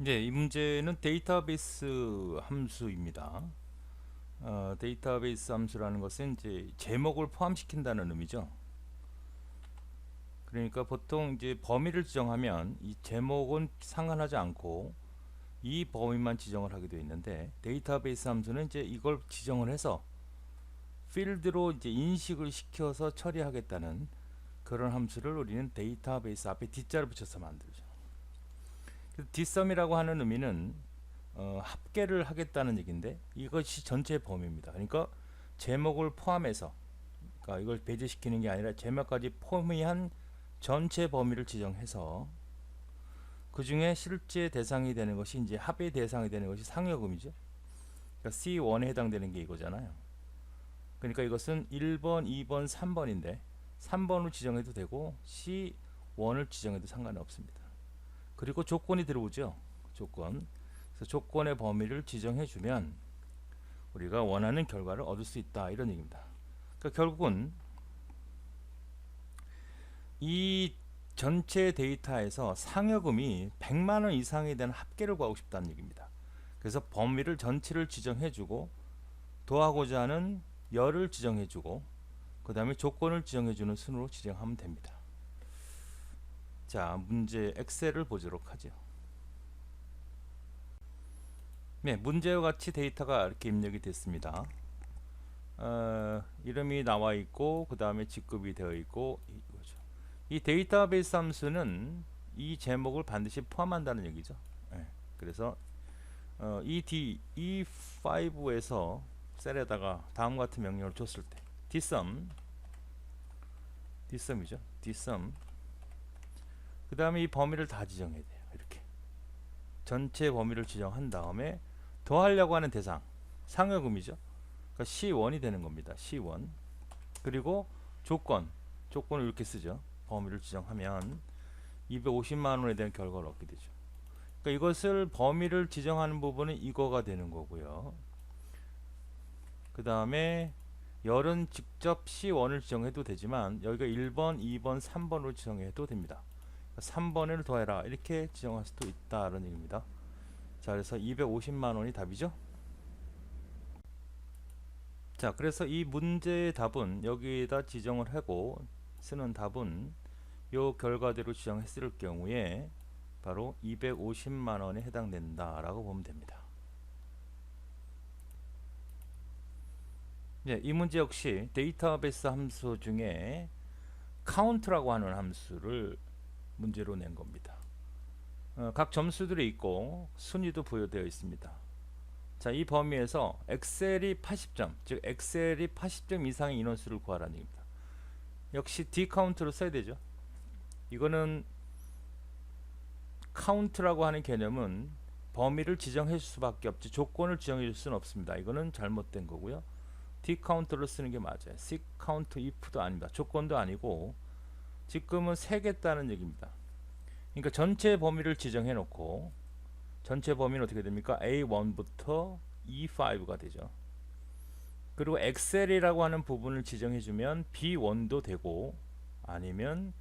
이제 이 문제는 데이터베이스 함수입니다. 데이터베이스 함수라는 것은 이제 제목을 포함시킨다는 의미죠. 그러니까 보통 이제 범위를 지정하면 이 제목은 상관하지 않고 이 범위만 지정을 하게 되어 있는데, 데이터베이스 함수는 이제 이걸 지정을 해서 필드로 이제 인식을 시켜서 처리하겠다는 그런 함수를 우리는 데이터베이스 앞에 D자를 붙여서 만들죠. dsum이라고 하는 의미는 합계를 하겠다는 얘기인데, 이것이 전체 범위입니다. 그러니까 제목을 포함해서, 그러니까 이걸 배제시키는 게 아니라 제목까지 포함한 전체 범위를 지정해서 그 중에 실제 대상이 되는 것이, 이제 합의 대상이 되는 것이 상여금이죠. 그러니까 C1에 해당되는 게 이거잖아요. 그러니까 이것은 1번, 2번, 3번인데 3번을 지정해도 되고 C1을 지정해도 상관이 없습니다. 그리고 조건이 들어오죠. 조건. 그래서 조건의 범위를 지정해 주면 우리가 원하는 결과를 얻을 수 있다, 이런 얘기입니다. 그러니까 결국은 이 전체 데이터에서 상여금이 100만원 이상이 되는 합계를 구하고 싶다는 얘기입니다. 그래서 범위를 전체를 지정해 주고, 더하고자 하는 열을 지정해 주고, 그 다음에 조건을 지정해 주는 순으로 지정하면 됩니다. 자, 문제 엑셀을 보도록 하죠. 네, 문제와 같이 데이터가 이렇게 입력이 됐습니다. 이름이 나와 있고, 그 다음에 직급이 되어 있고, 이거죠. 이 데이터베이스 함수는 이 제목을 반드시 포함한다는 얘기죠. 네, 그래서 E5에서 셀에다가 다음 같은 명령을 줬을 때 dsum이죠. dsum. 그 다음에 이 범위를 다 지정해야 돼요. 이렇게 전체 범위를 지정한 다음에 더하려고 하는 대상, 상여금이죠. 그러니까 C1이 되는 겁니다. C1. 그리고 조건을 이렇게 쓰죠. 범위를 지정하면 250만원에 대한 결과를 얻게 되죠. 그러니까 이것을 범위를 지정하는 부분은 이거가 되는 거고요. 그 다음에 열은 직접 C1을 지정해도 되지만 여기가 1번, 2번, 3번으로 지정해도 됩니다. 3번을 더해라, 이렇게 지정할 수도 있다는 얘기입니다. 자, 그래서 250만원이 답이죠. 자, 그래서 이 문제의 답은 여기에다 지정을 하고 쓰는 답은 요 결과대로 지정했을 경우에 바로 250만원에 해당된다 라고 보면 됩니다. 네, 이 문제 역시 데이터베이스 함수 중에 count라고 하는 함수를 문제로 낸 겁니다. 각 점수들이 있고 순위도 부여되어 있습니다. 자, 이 범위에서 엑셀이 80점, 즉 엑셀이 80점 이상의 인원수를 구하라는 얘기입니다. 역시 dcount를 써야 되죠. 이거는 count라고 하는 개념은 범위를 지정해 줄 수밖에 없지 조건을 지정해 줄 수는 없습니다. 이거는 잘못된 거고요. dcount를 쓰는 게 맞아요. seekcount if도 아닙니다. 조건도 아니고 지금은 세겠다는 얘기입니다. 그러니까 전체 범위를 지정해 놓고, 전체 범위는 어떻게 됩니까? A1부터 E5가 되죠. 그리고 엑셀이라고 하는 부분을 지정해 주면 B1도 되고, 아니면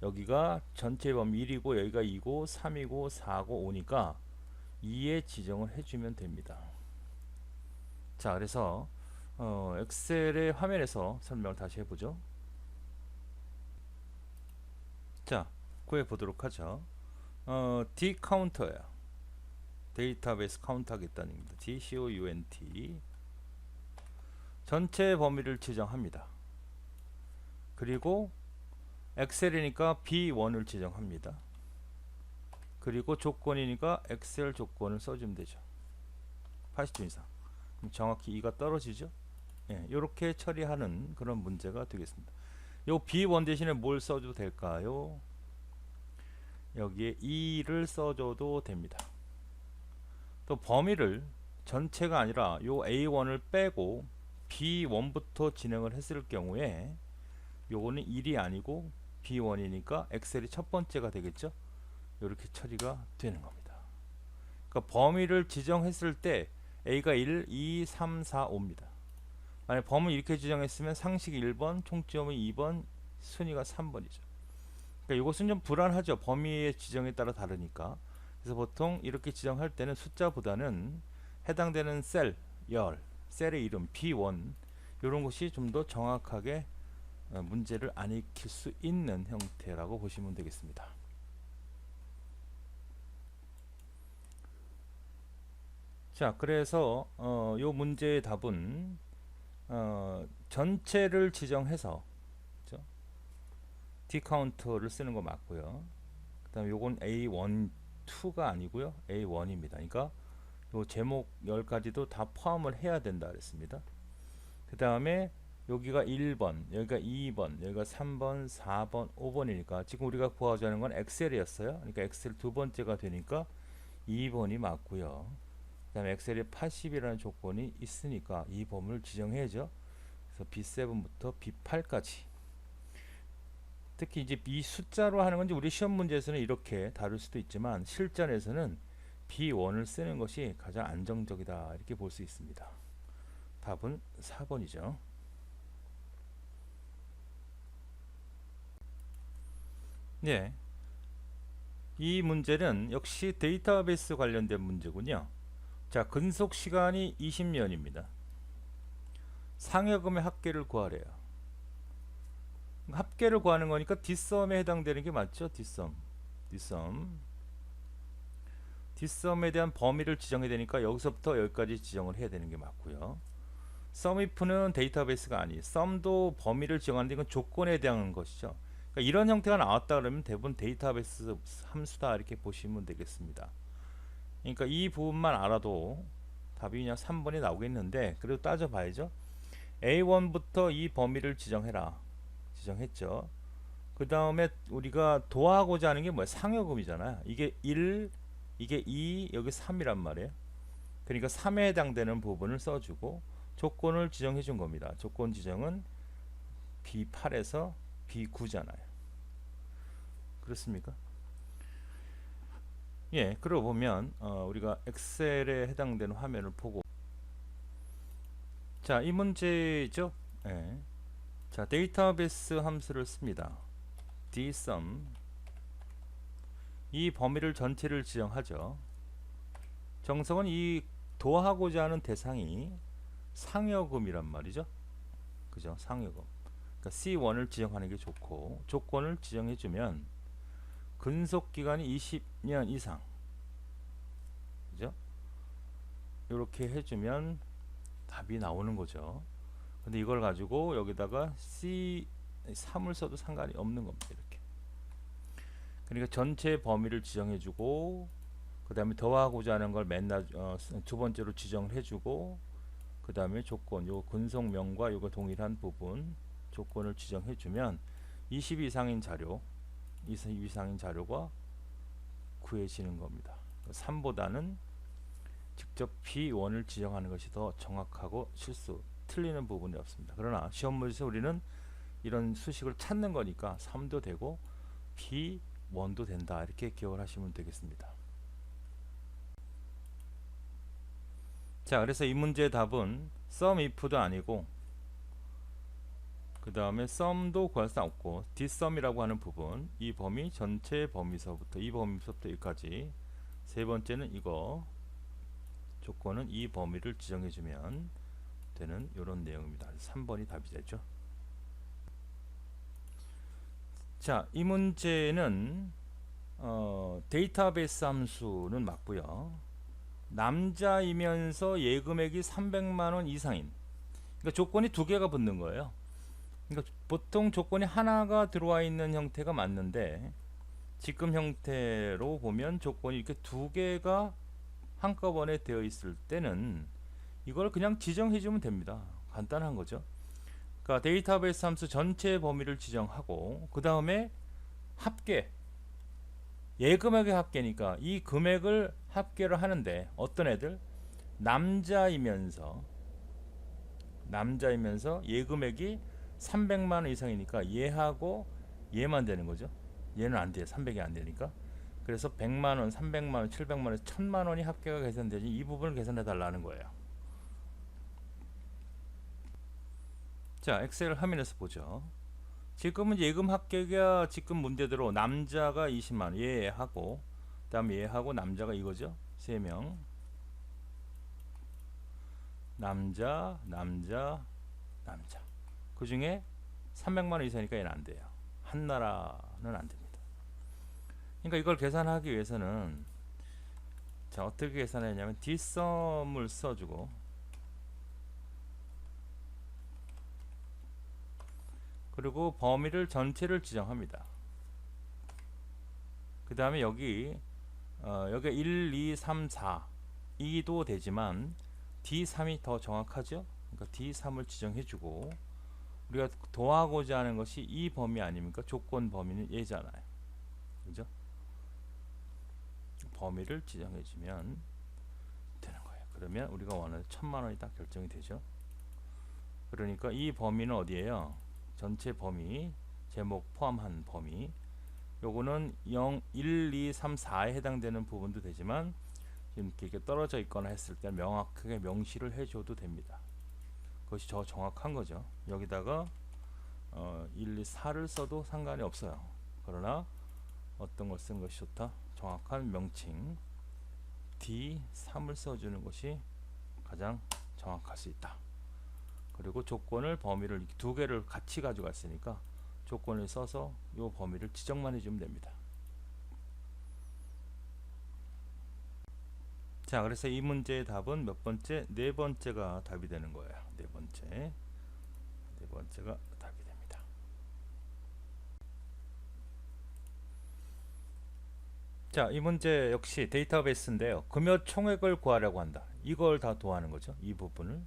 여기가 전체 범위 1이고 여기가 2고 3이고 4고 5니까 2에 지정을 해주면 됩니다. 자, 그래서 엑셀의 화면에서 설명을 다시 해보죠. 자, 구해 보도록 하죠. dcounter야. 데이터베이스 카운트 하겠다는 겁니다. dcount. 전체 범위를 지정합니다. 그리고 엑셀이니까 B1을 지정합니다. 그리고 조건이니까 엑셀 조건을 써주면 되죠. 80점 이상. 그럼 정확히 2가 떨어지죠. 예, 이렇게 처리하는 그런 문제가 되겠습니다. 요 B1 대신에 뭘 써도 될까요? 여기에 2를 써줘도 됩니다. 또 범위를 전체가 아니라 요 A1을 빼고 B1부터 진행을 했을 경우에 요거는 1이 아니고 B1이니까 엑셀이 첫 번째가 되겠죠. 이렇게 처리가 되는 겁니다. 그러니까 범위를 지정했을 때 A가 1, 2, 3, 4, 5입니다. 만약 범위 이렇게 지정했으면 상식이 1번, 총점이 2번, 순위가 3번이죠. 그러니까 이것은 좀 불안하죠. 범위의 지정에 따라 다르니까. 그래서 보통 이렇게 지정할 때는 숫자보다는 해당되는 셀, 셀의 이름 B1 이런 것이 좀 더 정확하게 문제를 안 익힐 수 있는 형태라고 보시면 되겠습니다. 자, 그래서 요 문제의 답은 전체를 지정해서 그죠? D 카운터를 쓰는 거 맞고요. 그다음에 요건 A1, 2가 아니고요. A1입니다. 그러니까 요 제목 10가지도 다 포함을 해야 된다 그랬습니다. 그 다음에 여기가 1번, 여기가 2번, 여기가 3번, 4번, 5번이니까 지금 우리가 구하자는 건 엑셀이었어요. 그러니까 엑셀 두 번째가 되니까 2번이 맞고요. 그 다음에 엑셀에 80이라는 조건이 있으니까 이 범위를 지정해야죠. 그래서 B7부터 B8까지. 특히 이제 이 숫자로 하는 건지 우리 시험 문제에서는 이렇게 다룰 수도 있지만 실전에서는 B1을 쓰는 것이 가장 안정적이다 이렇게 볼 수 있습니다. 답은 4번이죠. 네, 이 문제는 역시 데이터베이스 관련된 문제군요. 자, 근속 시간이 20년입니다. 상여금의 합계를 구하래요. 합계를 구하는 거니까 뒷섬에 해당되는 게 맞죠? 뒷섬에 대한 범위를 지정해야 되니까 여기서부터 여기까지 지정을 해야 되는 게 맞고요. 썸if는 데이터베이스가 아니, 썸도 범위를 지정하는데 이건 조건에 대한 것이죠. 그러니까 이런 형태가 나왔다 그러면 대부분 데이터베이스 함수다 이렇게 보시면 되겠습니다. 그러니까 이 부분만 알아도 답이 그냥 3번이 나오겠는데 그래도 따져봐야죠. A1부터 이 범위를 지정해라. 지정했죠. 그 다음에 우리가 도하고자 하는 게 뭐야? 상여금이잖아요. 이게 1, 이게 2, 여기 3이란 말이에요. 그러니까 3에 해당되는 부분을 써주고 조건을 지정해 준 겁니다. 조건 지정은 B8에서 B9잖아요. 그렇습니까? 예, 그러고 보면 우리가 엑셀에 해당되는 화면을 보고 자, 이 문제죠. 예. 자, 데이터베이스 함수를 씁니다. dsum 이 범위를 전체를 지정하죠. 정석은 이 도하고자 하는 대상이 상여금이란 말이죠. 그죠? 상여금. 그러니까 C1을 지정하는 게 좋고 조건을 지정해 주면 근속 기간이 20년 이상. 그죠? 이렇게 해 주면 답이 나오는 거죠. 근데 이걸 가지고 여기다가 C3을 써도 상관이 없는 겁니다. 이렇게. 그러니까 전체 범위를 지정해 주고 그 다음에 더하고자 하는 걸 맨날 두 번째로 지정을 해주고 그 다음에 조건 요 근속명과 요거 동일한 부분 조건을 지정해 주면 20 이상인 자료 20 이상인 자료가 구해지는 겁니다. 3보다는 직접 B1을 지정하는 것이 더 정확하고 틀리는 부분이 없습니다. 그러나 시험 문제에서 우리는 이런 수식을 찾는 거니까 3도 되고 B1도 된다 이렇게 기억을 하시면 되겠습니다. 자, 그래서 이 문제의 답은 SUMIF도 아니고 그 다음에 SUM도 구할 수 없고 DSUM이라고 하는 부분 이 범위 전체 범위서부터 이 범위서부터 여기까지 세 번째는 이거 조건은 이 범위를 지정해주면 되는 이런 내용입니다. 3번이 답이 되죠. 자, 이 문제는 데이터베이스 함수는 맞고요. 남자이면서 예금액이 300만원 이상인 그러니까 조건이 두 개가 붙는 거예요. 그러니까 보통 조건이 하나가 들어와 있는 형태가 맞는데 지금 형태로 보면 조건이 이렇게 두 개가 한꺼번에 되어 있을 때는 이걸 그냥 지정해 주면 됩니다. 간단한 거죠. 그러니까 데이터베이스 함수 전체 범위를 지정하고 그 다음에 합계 예금액의 합계니까 이 금액을 합계를 하는데 어떤 애들 남자이면서 예금액이 300만원 이상이니까 얘하고 얘만 되는 거죠. 얘는 안 돼. 300이 안 되니까. 그래서 100만원, 300만원, 700만원, 1000만원이 합계가 계산되지 이 부분을 계산해 달라는 거예요. 자, 엑셀 화면에서 보죠. 지금은 예금 합계가 지금 문제대로 남자가 20만원 얘하고 다음에 얘하고 남자가 이거죠. 3명. 남자, 남자, 남자. 그 중에 300만 원 이상이니까 얘는 안 돼요. 한 나라는 안 됩니다. 그러니까 이걸 계산하기 위해서는 자, 어떻게 계산했냐면 뒷섬을 써주고, 그리고 범위를 전체를 지정합니다. 그 다음에 여기 여기 1, 2, 3, 4 2도 되지만 D3이 더 정확하죠. 그러니까 D3을 지정해주고, 우리가 더하고자 하는 것이 이 범위 아닙니까? 조건 범위는 얘잖아요. 그죠? 범위를 지정해주면 되는 거예요. 그러면 우리가 원하는 1000만 원이 딱 결정이 되죠. 그러니까 이 범위는 어디예요? 전체 범위, 제목 포함한 범위. 요거는 0, 1, 2, 3, 4에 해당되는 부분도 되지만 이렇게 떨어져 있거나 했을 때 명확하게 명시를 해줘도 됩니다. 그것이 더 정확한 거죠. 여기다가 1, 2, 4를 써도 상관이 없어요. 그러나 어떤 걸 쓴 것이 좋다? 정확한 명칭 D3을 써주는 것이 가장 정확할 수 있다. 그리고 조건을, 범위를 두 개를 같이 가져갔으니까 조건을 써서 이 범위를 지정만 해주면 됩니다. 자, 그래서 이 문제의 답은 몇 번째? 네 번째가 답이 되는 거예요. 네 번째가 답이 됩니다. 자, 이 문제 역시 데이터베이스인데요. 금요 총액을 구하려고 한다. 이걸 다 도하는 거죠. 이 부분을.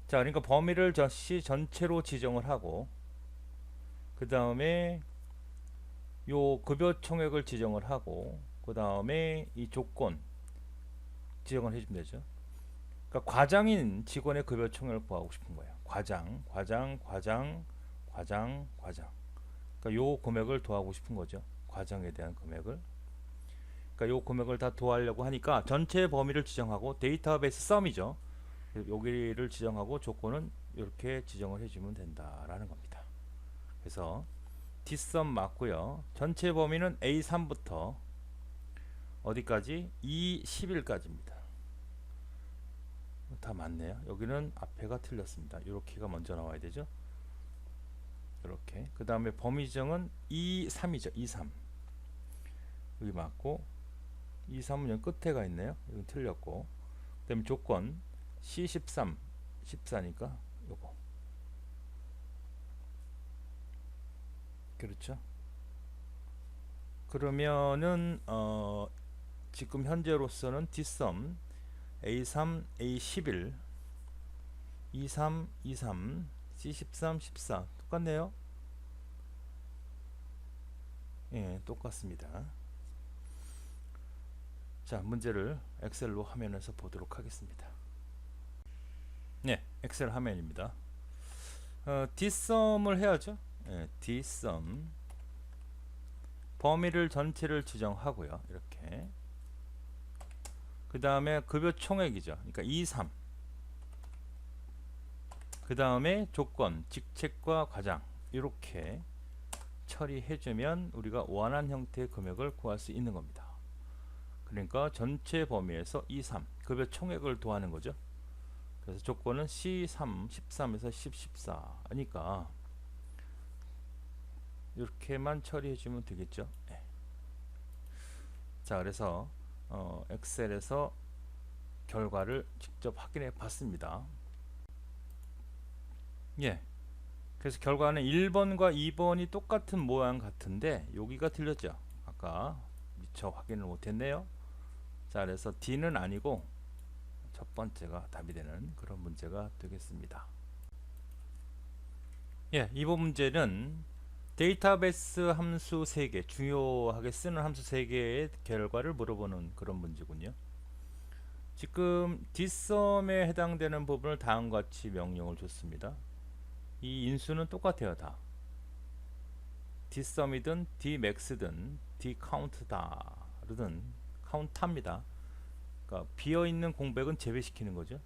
자, 그러니까 범위를 시 전체로 지정을 하고, 그 다음에 요 급여 총액을 지정을 하고, 그 다음에 이 조건 지정을 해주면 되죠. 그러니까 과장인 직원의 급여 총액을 구하고 싶은 거예요. 과장. 그러니까 요 금액을 도하고 싶은 거죠. 과장에 대한 금액을. 그러니까 요 금액을 다 도하려고 하니까 전체 범위를 지정하고, 데이터베이스 썸이죠. 여기를 지정하고 조건은 이렇게 지정을 해주면 된다라는 겁니다. 그래서 뒷섬 맞고요. 전체 범위는 A3부터 어디까지? E11까지입니다. 다 맞네요. 여기는 앞에가 틀렸습니다. 이렇게가 먼저 나와야 되죠. 이렇게. 그 다음에 범위 지정은 E3이죠. E3. 여기 맞고, E3은 여기 끝에가 있네요. 여기 틀렸고. 그 다음에 조건 C13, 14니까 요거. 그렇죠. 그러면은 지금 현재로서는 뒷섬 A3, A11, 23, 23, C13, 14 똑같네요. 예, 똑같습니다. 자, 문제를 엑셀로 화면에서 보도록 하겠습니다. 네, 엑셀 화면입니다. 뒷섬을 해야죠. 예, 뒷섬 범위를 전체를 지정하고요. 이렇게. 그 다음에 급여 총액이죠. 그러니까 23. 그 다음에 조건, 직책과 과장 이렇게 처리해주면 우리가 원하는 형태의 금액을 구할 수 있는 겁니다. 그러니까 전체 범위에서 23, 급여 총액을 도하는 거죠. 그래서 조건은 C3, 13에서 10, 14니까 이렇게만 처리해주면 되겠죠. 네. 자, 그래서 엑셀에서 결과를 직접 확인해 봤습니다. 예. 그래서 결과는 1번과 2번이 똑같은 모양 같은데 여기가 틀렸죠. 아까 미처 확인을 못했네요. 자, 그래서 D는 아니고 첫 번째가 답이 되는 그런 문제가 되겠습니다. 예, 이번 문제는 데이터베이스 함수 3개, 중요하게 쓰는 함수 3개의 결과를 물어보는 그런 문제군요. 지금 뒷섬에 해당되는 부분을 다음과 같이 명령을 줬습니다. 이 인수는 똑같아요. 다 뒷섬이든 dmax든 dcount다르든 카운트합니다. 그러니까 비어있는 공백은 제외시키는 거죠.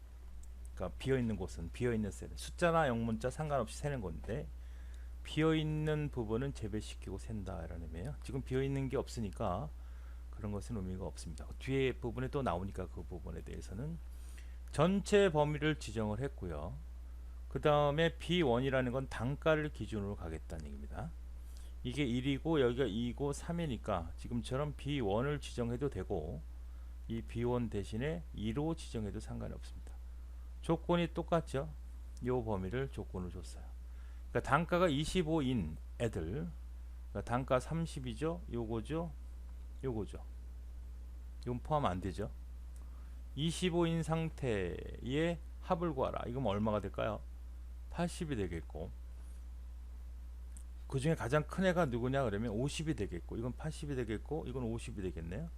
그러니까 비어있는 곳은 비어있는 셀, 숫자나 영문자 상관없이 세는 건데 비어있는 부분은 제외시키고 센다 이런 의미예요. 지금 비어있는 게 없으니까 그런 것은 의미가 없습니다. 뒤에 부분에 또 나오니까 그 부분에 대해서는 전체 범위를 지정을 했고요. 그 다음에 B1이라는 건 단가를 기준으로 가겠다는 얘기입니다. 이게 1이고 여기가 2고 3이니까 지금처럼 B1을 지정해도 되고 이 B1 대신에 2로 지정해도 상관이 없습니다. 조건이 똑같죠. 이 범위를 조건으로 줬어요. 그러니까 단가가 25인 애들, 그러니까 단가 30이죠. 요거죠. 요거죠. 이건 포함 안 되죠. 25인 상태의 합을 구하라. 이건 얼마가 될까요? 80이 되겠고, 그 중에 가장 큰 애가 누구냐 그러면 50이 되겠고, 이건 80이 되겠고, 이건 50이 되겠네요.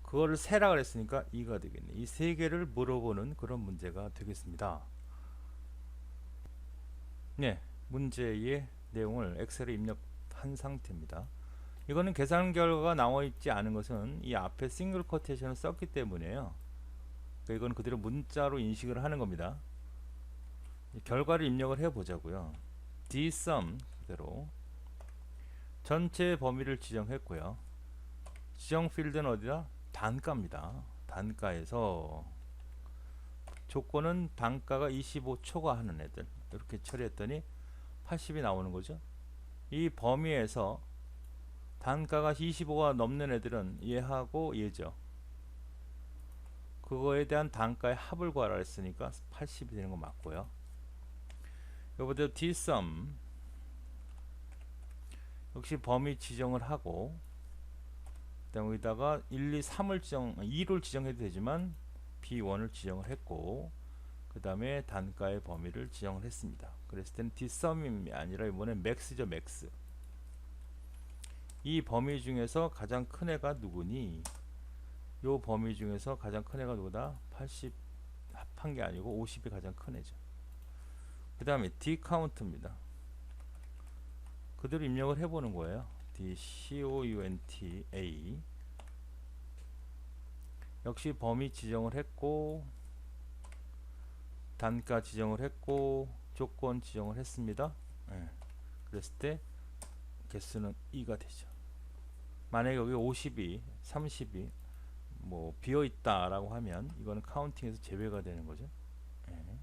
그거를 세라 그랬으니까 2가 되겠네. 이 세 개를 물어보는 그런 문제가 되겠습니다. 네, 문제의 내용을 엑셀에 입력한 상태입니다. 이거는 계산 결과가 나와 있지 않은 것은 이 앞에 싱글 코테이션을 썼기 때문에요. 그러니까 이건 그대로 문자로 인식을 하는 겁니다. 결과를 입력을 해 보자고요. dsum 그대로 전체 범위를 지정했고요. 지정 필드는 어디다? 단가입니다. 단가에서 조건은 단가가 25초가 하는 애들 이렇게 처리했더니 80이 나오는 거죠. 이 범위에서 단가가 25가 넘는 애들은 얘하고 얘죠. 그거에 대한 단가의 합을 구하라 했으니까 80이 되는 거 맞고요. 여기다 dsum 역시 범위 지정을 하고 그다음 여기다가 1, 2, 3을 2를 지정해도 되지만 B1을 지정을 했고 그 다음에 단가의 범위를 지정을 했습니다. 그랬을 때는 dsum이 아니라 이번엔 max죠. max. 이 범위 중에서 가장 큰 애가 누구니? 요 범위 중에서 가장 큰 애가 누구다? 80 합한 게 아니고 50이 가장 큰 애죠. 그 다음에 dcount입니다. 그대로 입력을 해보는 거예요. dcount 역시 범위 지정을 했고 단가 지정을 했고 조건 지정을 했습니다. 네. 그랬을 때 개수는 2가 되죠. 만약에 여기 50이 30이 뭐 비어있다 라고 하면 이거는 카운팅에서 제외가 되는 거죠. 네.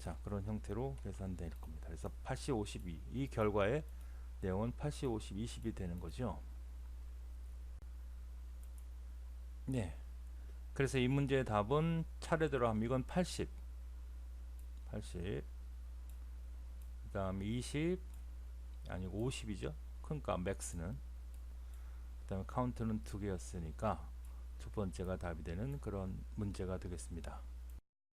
자, 그런 형태로 계산될 겁니다. 그래서 80, 52 이 결과의 내용은 80, 50, 20이 되는 거죠. 네. 그래서 이 문제의 답은 차례대로 하면 이건 80 그 다음에 20 아니고 50이죠. 그러니까 맥스는 그 다음에 카운트는 2개였으니까 두 번째가 답이 되는 그런 문제가 되겠습니다.